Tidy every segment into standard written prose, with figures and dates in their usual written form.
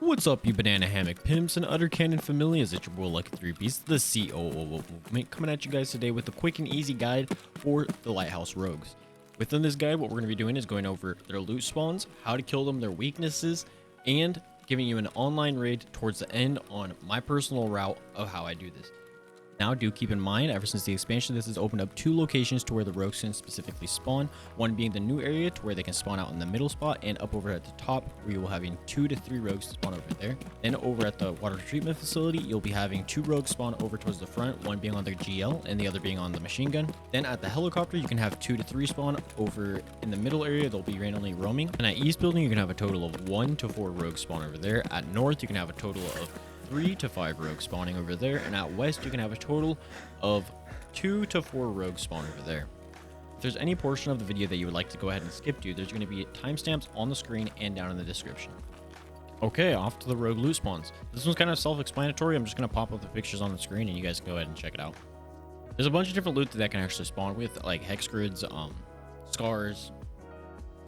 What's up, you banana hammock pimps and utter cannon familiars? It's your boy Lucky 3 Beast, the COO movement, coming at you guys today with a quick and easy guide for the Lighthouse rogues. Within this guide, what we're going to be doing is going over their loot spawns, how to kill them, their weaknesses, and giving you an online raid towards the end on my personal route of how I do this. Now, do keep in mind, ever since the expansion, this has opened up 2 locations to where the rogues can specifically spawn. One being the new area to where they can spawn out in the middle spot, and up over at the top where you will having 2 to 3 rogues spawn over there. Then over at the water treatment facility, you'll be having 2 rogues spawn over towards the front, one being on their GL and the other being on the machine gun. Then at the helicopter, you can have 2 to 3 spawn over in the middle area. They'll be randomly roaming. And at East Building, you can have a total of 1 to 4 rogues spawn over there. At North, you can have a total of 3 to 5 rogues spawning over there, and at West you can have a total of 2 to 4 rogues spawn over there. If there's any portion of the video that you would like to go ahead and skip to, there's going to be timestamps on the screen and down in the description. Okay, off to the rogue loot spawns. This one's kind of self-explanatory. I'm just going to pop up the pictures on the screen and you guys can go ahead and check it out. There's a bunch of different loot that can actually spawn with, like hex grids, scars,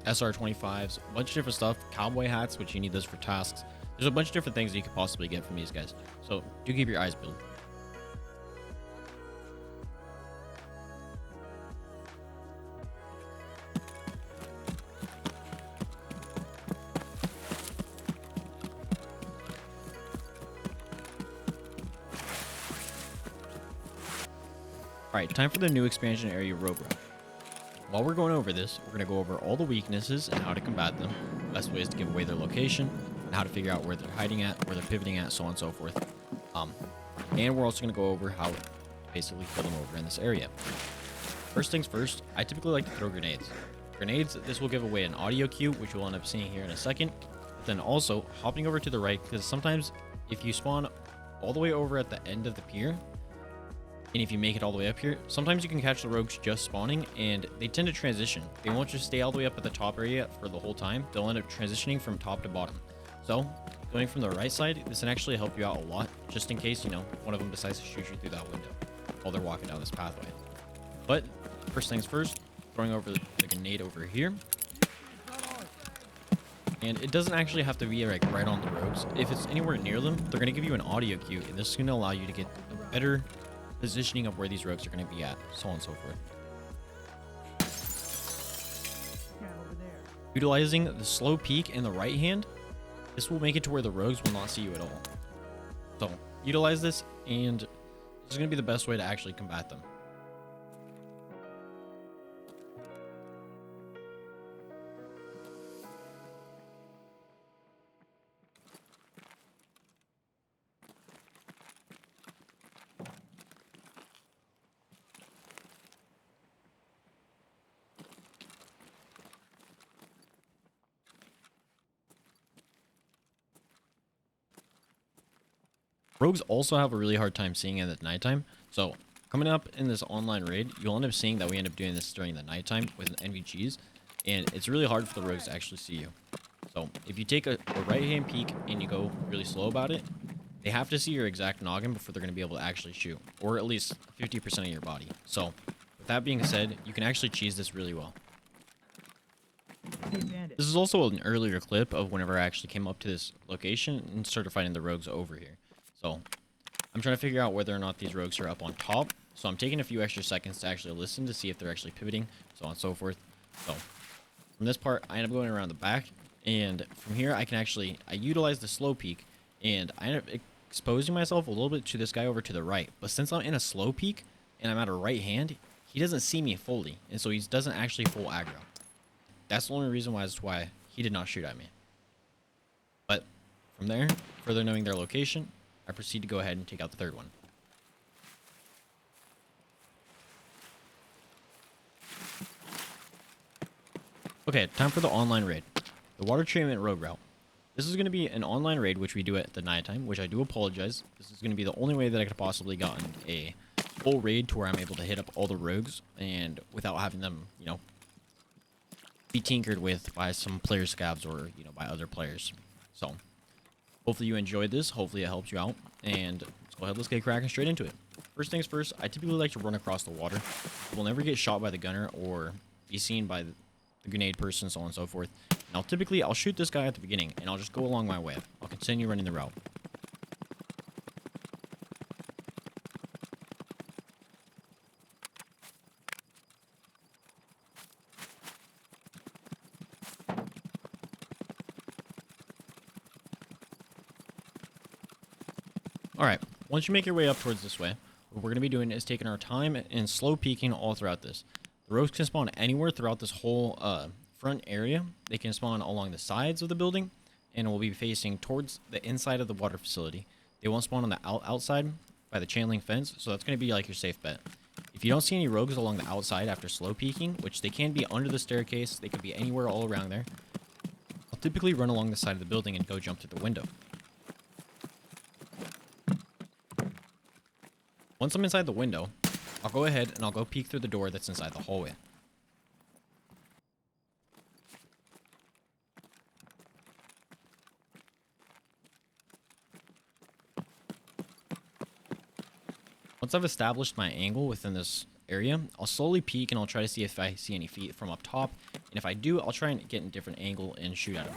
SR25s, a bunch of different stuff, cowboy hats, which you need those for tasks. There's a bunch of different things that you could possibly get from these guys, so do keep your eyes peeled. Alright, time for the new expansion area rogue route. While we're going over this, we're going to go over all the weaknesses and how to combat them, best ways to give away their location, and how to figure out where they're hiding at, where they're pivoting at, so on and so forth. And we're also going to go over how to basically kill them over in this area. First things first, I typically like to throw grenades. Grenades, this will give away an audio cue, which we'll end up seeing here in a second. But then also, hopping over to the right, because sometimes if you spawn all the way over at the end of the pier, and if you make it all the way up here, sometimes you can catch the rogues just spawning, and they tend to transition. They won't just stay all the way up at the top area for the whole time. They'll end up transitioning from top to bottom. So, going from the right side, this can actually help you out a lot, just in case, one of them decides to shoot you through that window while they're walking down this pathway. But, first things first, throwing over the grenade over here. And it doesn't actually have to be like right on the rogues. If it's anywhere near them, they're going to give you an audio cue, and this is going to allow you to get a better positioning of where these rogues are going to be at, so on and so forth. Utilizing the slow peek in the right hand, this will make it to where the rogues will not see you at all. So, utilize this, and this is going to be the best way to actually combat them. Rogues also have a really hard time seeing it at nighttime, so coming up in this online raid, you'll end up seeing that we end up doing this during the nighttime with NVGs, and it's really hard for the rogues to actually see you. So if you take a right-hand peek and you go really slow about it, they have to see your exact noggin before they're going to be able to actually shoot, or at least 50% of your body. So with that being said, you can actually cheese this really well. This is also an earlier clip of whenever I actually came up to this location and started fighting the rogues over here. So, I'm trying to figure out whether or not these rogues are up on top. So I'm taking a few extra seconds to actually listen to see if they're actually pivoting, so on and so forth. So, from this part, I end up going around the back. And from here, I utilize the slow peek. And I end up exposing myself a little bit to this guy over to the right. But since I'm in a slow peek, and I'm at a right hand, he doesn't see me fully. And so he doesn't actually full aggro. That's the only reason why he did not shoot at me. But, from there, further knowing their location, I proceed to go ahead and take out the third one. Okay, time for the online raid. The water treatment rogue route. This is going to be an online raid, which we do at the nighttime, which I do apologize. This is going to be the only way that I could have possibly gotten a full raid to where I'm able to hit up all the rogues, and without having them, be tinkered with by some player scabs or, by other players. So, hopefully you enjoyed this. Hopefully it helped you out. And let's go ahead, let's get cracking straight into it. First things first, I typically like to run across the water. We'll never get shot by the gunner or be seen by the grenade person, so on and so forth. And I'll shoot this guy at the beginning, and I'll just go along my way. I'll continue continue running the route. Alright, once you make your way up towards this way, what we're going to be doing is taking our time and slow peeking all throughout this. The rogues can spawn anywhere throughout this whole front area. They can spawn along the sides of the building, and will be facing towards the inside of the water facility. They won't spawn on the outside by the chain link fence, so that's going to be like your safe bet. If you don't see any rogues along the outside after slow peeking, which they can be under the staircase, they could be anywhere all around there, I'll typically run along the side of the building and go jump through the window. Once I'm inside the window, I'll go ahead and I'll go peek through the door that's inside the hallway. Once I've established my angle within this area, I'll slowly peek and I'll try to see if I see any feet from up top. And if I do, I'll try and get in a different angle and shoot at them.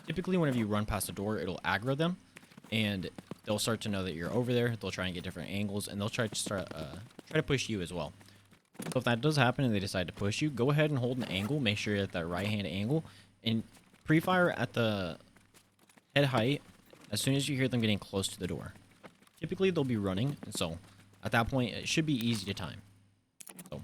Typically, whenever you run past a door, it'll aggro them, and they'll start to know that you're over there. They'll try and get different angles, and they'll try to push you as well. So if that does happen and they decide to push you, go ahead and hold an angle. Make sure you're at that right-hand angle, and pre-fire at the head height as soon as you hear them getting close to the door. Typically, they'll be running, and so at that point, it should be easy to time. So.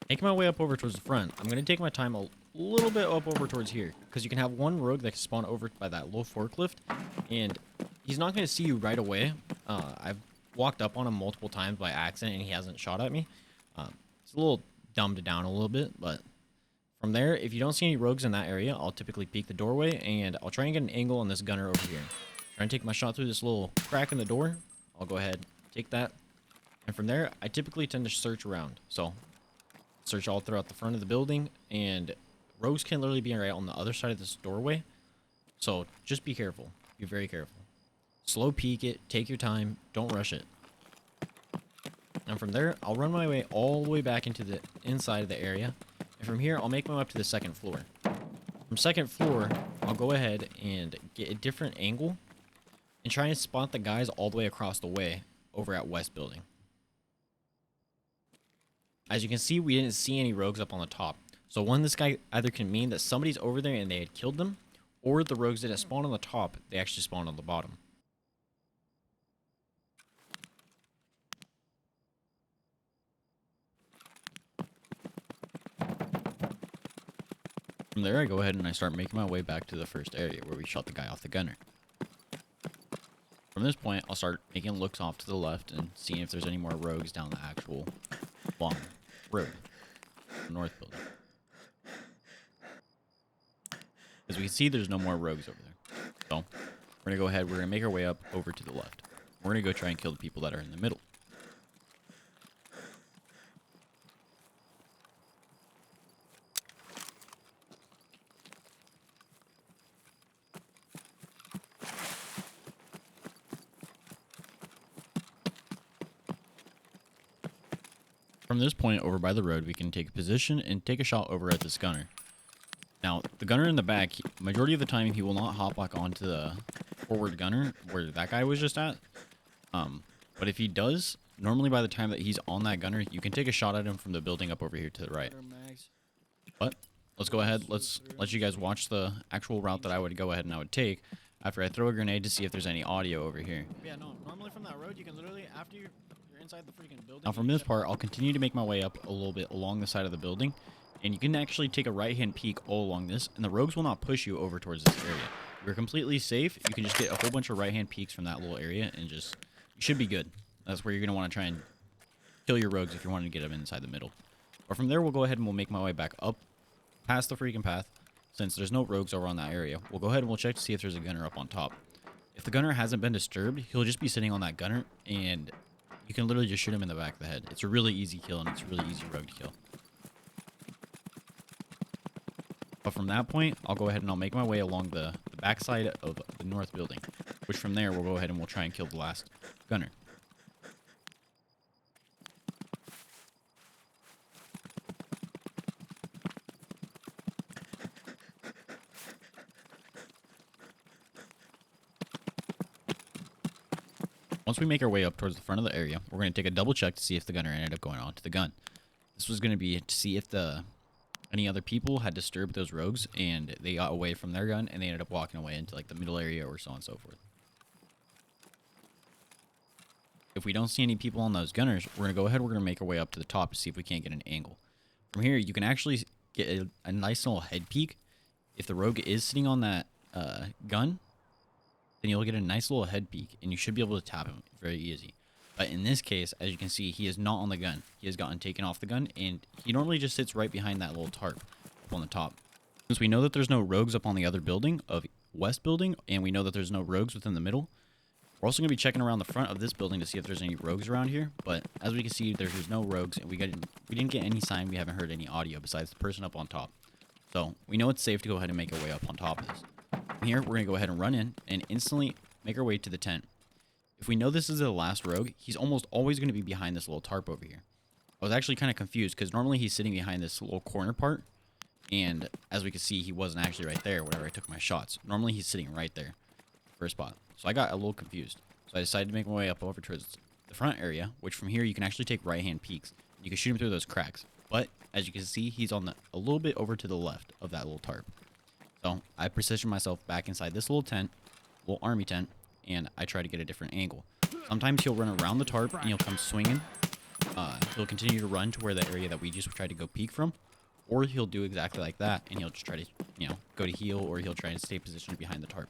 Making my way up over towards the front, I'm going to take my time a little bit up over towards here, because you can have one rogue that can spawn over by that low forklift, and he's not going to see you right away. I've walked up on him multiple times by accident, and he hasn't shot at me. It's a little dumbed down a little bit, but from there, if you don't see any rogues in that area, I'll typically peek the doorway, and I'll try and get an angle on this gunner over here. Try and take my shot through this little crack in the door. I'll go ahead, take that, and from there, I typically tend to search around. So search all throughout the front of the building, and rogues can literally be right on the other side of this doorway. So just be careful. Be very careful. Slow peek it. Take your time. Don't rush it. And from there, I'll run my way all the way back into the inside of the area. And from here, I'll make my way up to the second floor. From second floor, I'll go ahead and get a different angle and try and spot the guys all the way across the way over at West Building. As you can see, we didn't see any rogues up on the top. So one, this guy either can mean that somebody's over there and they had killed them, or the rogues didn't spawn on the top, they actually spawned on the bottom. From there, I go ahead and I start making my way back to the first area where we shot the guy off the gunner. From this point, I'll start making looks off to the left and seeing if there's any more rogues down the actual long road, north building. As we can see, there's no more rogues over there. So we're gonna go ahead. We're gonna make our way up over to the left. We're gonna go try and kill the people that are in the middle. From this point over by the road, we can take a position and take a shot over at this gunner. Now, the gunner in the back, majority of the time, he will not hop back onto the forward gunner where that guy was just at. But if he does, normally by the time that he's on that gunner, you can take a shot at him from the building up over here to the right. But let's go ahead. Let's let you guys watch the actual route that I would go ahead and I would take after I throw a grenade to see if there's any audio over here. Yeah, no, normally from that road, you can literally, after you're inside the freaking building. Now from this part, I'll continue to make my way up a little bit along the side of the building, and you can actually take a right-hand peek all along this, and the rogues will not push you over towards this area. You're completely safe. You can just get a whole bunch of right-hand peeks from that little area, and just, you should be good. That's where you're going to want to try and kill your rogues if you're wanting to get them inside the middle. Or from there, we'll go ahead and we'll make my way back up past the freaking path. Since there's no rogues over on that area, we'll go ahead and we'll check to see if there's a gunner up on top. If the gunner hasn't been disturbed, he'll just be sitting on that gunner, and you can literally just shoot him in the back of the head. It's a really easy kill, and it's a really easy rogue to kill. But from that point, I'll go ahead and I'll make my way along the backside of the north building, which from there we'll go ahead and we'll try and kill the last gunner. Once we make our way up towards the front of the area, we're going to take a double check to see if the gunner ended up going on to the gun. This was going to be to see if any other people had disturbed those rogues and they got away from their gun and they ended up walking away into like the middle area or so on and so forth. If we don't see any people on those gunners, we're going to go ahead, we're going to make our way up to the top to see if we can't get an angle. From here, you can actually get a nice little head peek. If the rogue is sitting on that gun, then you'll get a nice little head peek and you should be able to tap him very easy. But in this case, as you can see, he is not on the gun. He has gotten taken off the gun, and he normally just sits right behind that little tarp up on the top. Since we know that there's no rogues up on the other building of west building, and we know that there's no rogues within the middle, we're also going to be checking around the front of this building to see if there's any rogues around here. But as we can see, there's no rogues, and we didn't get any sign. We haven't heard any audio besides the person up on top. So we know it's safe to go ahead and make our way up on top of this. From here, we're going to go ahead and run in and instantly make our way to the tent. If we know this is the last rogue, he's almost always going to be behind this little tarp over here. I was actually kind of confused because normally he's sitting behind this little corner part. And as we can see, he wasn't actually right there whenever I took my shots. Normally he's sitting right there, first spot. So I got a little confused. So I decided to make my way up over towards the front area, which from here you can actually take right-hand peeks. You can shoot him through those cracks. But as you can see, he's on a little bit over to the left of that little tarp. So I positioned myself back inside this little tent, little army tent, and I try to get a different angle. Sometimes he'll run around the tarp and he'll come swinging. He'll continue to run to where the area that we just tried to go peek from, or he'll do exactly like that and he'll just try to, go to heal, or he'll try to stay positioned behind the tarp.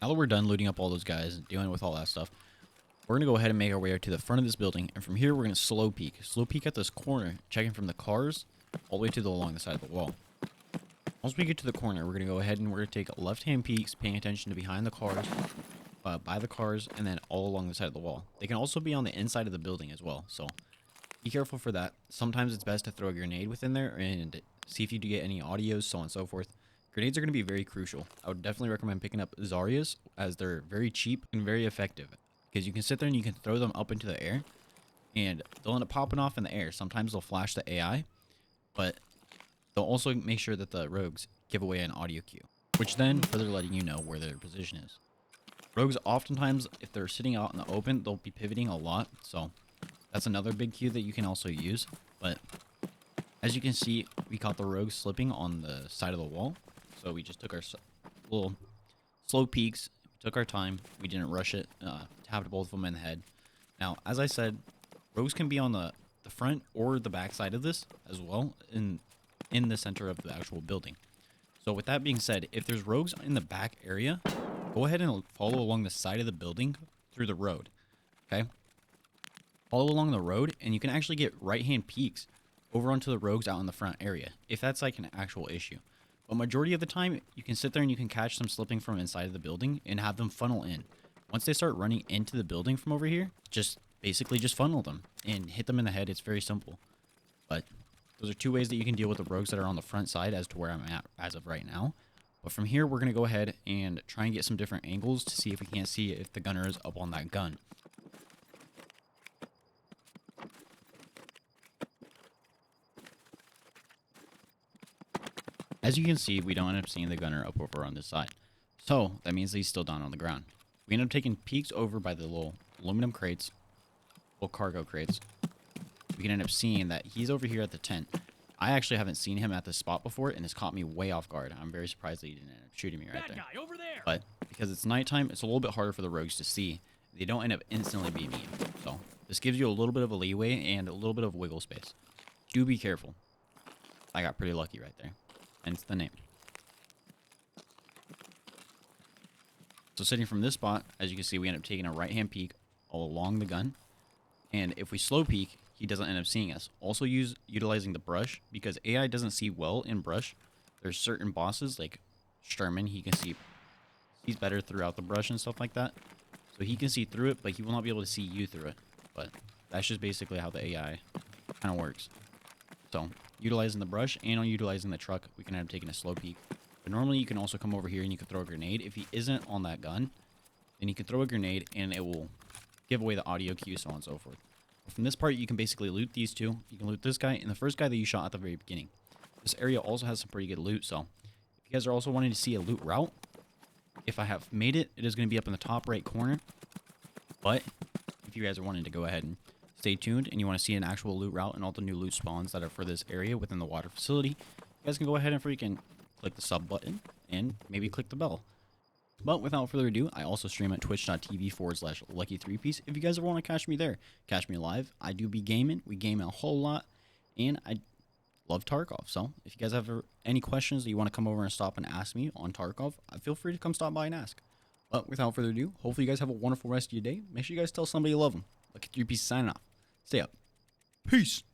Now that we're done looting up all those guys and dealing with all that stuff, we're going to go ahead and make our way to the front of this building. And from here, we're going to slow peek. Slow peek at this corner, checking from the cars all the way to along the side of the wall. Once we get to the corner, we're going to go ahead and we're going to take left-hand peeks, paying attention to behind the cars, by the cars, and then all along the side of the wall. They can also be on the inside of the building as well, so be careful for that. Sometimes it's best to throw a grenade within there and see if you do get any audios, so on and so forth. Grenades are going to be very crucial. I would definitely recommend picking up Zarya's, as they're very cheap and very effective. Because you can sit there and you can throw them up into the air, and they'll end up popping off in the air. Sometimes they'll flash the AI, but they'll also make sure that the rogues give away an audio cue, which then further letting you know where their position is. Rogues oftentimes, if they're sitting out in the open, they'll be pivoting a lot, so that's another big cue that you can also use. But as you can see, we caught the rogues slipping on the side of the wall. So we just took our little slow peeks, took our time, we didn't rush it, tapped both of them in the head. Now, as I said, rogues can be on the front or the back side of this as well, in the center of the actual building. So with that being said, if there's rogues in the back area, go ahead and follow along the side of the building through the road, okay? Follow along the road, and you can actually get right-hand peeks over onto the rogues out in the front area, if that's like an actual issue. But majority of the time, you can sit there and you can catch them slipping from inside of the building and have them funnel in. Once they start running into the building from over here, just basically just funnel them and hit them in the head. It's very simple. But Those are two ways that you can deal with the rogues that are on the front side as to where I'm at as of right now. But from here, we're going to go ahead and try and get some different angles to see if we can't see if the gunner is up on that gun. As you can see, we don't end up seeing the gunner up over on this side. So that means that he's still down on the ground. We end up taking peeks over by the little aluminum crates, little cargo crates. We can end up seeing that he's over here at the tent. I actually haven't seen him at this spot before, and it's caught me way off guard. I'm very surprised that he didn't end up shooting me right there. That guy over there. But because it's nighttime, it's a little bit harder for the rogues to see. They don't end up instantly being mean. So this gives you a little bit of a leeway and a little bit of wiggle space. Do be careful. I got pretty lucky right there. Hence the name. So sitting from this spot, as you can see, we end up taking a right-hand peek all along the gun. And if we slow peek, he doesn't end up seeing us. Also utilizing the brush, because AI doesn't see well in brush. There's certain bosses, like Sherman, he can see, he's better throughout the brush and stuff like that. So he can see through it, but he will not be able to see you through it. But that's just basically how the AI kind of works. So utilizing the brush and on utilizing the truck, we can end up taking a slow peek. But normally you can also come over here and you can throw a grenade. If he isn't on that gun, then you can throw a grenade and it will give away the audio cue, so on and so forth. But from this part, you can basically loot these two. You can loot this guy and the first guy that you shot at the very beginning. This area also has some pretty good loot, so if you guys are also wanting to see a loot route, if I have made it, it is going to be up in the top right corner. But if you guys are wanting to go ahead and stay tuned and you want to see an actual loot route and all the new loot spawns that are for this area within the water facility, you guys can go ahead and freaking click the sub button and maybe click the bell. But without further ado, I also stream at twitch.tv/lucky3piece. If you guys ever want to catch me there, catch me live. I do be gaming. We game a whole lot. And I love Tarkov. So if you guys have any questions that you want to come over and stop and ask me on Tarkov, feel free to come stop by and ask. But without further ado, hopefully you guys have a wonderful rest of your day. Make sure you guys tell somebody you love them. Lucky3piece signing off. Stay up. Peace.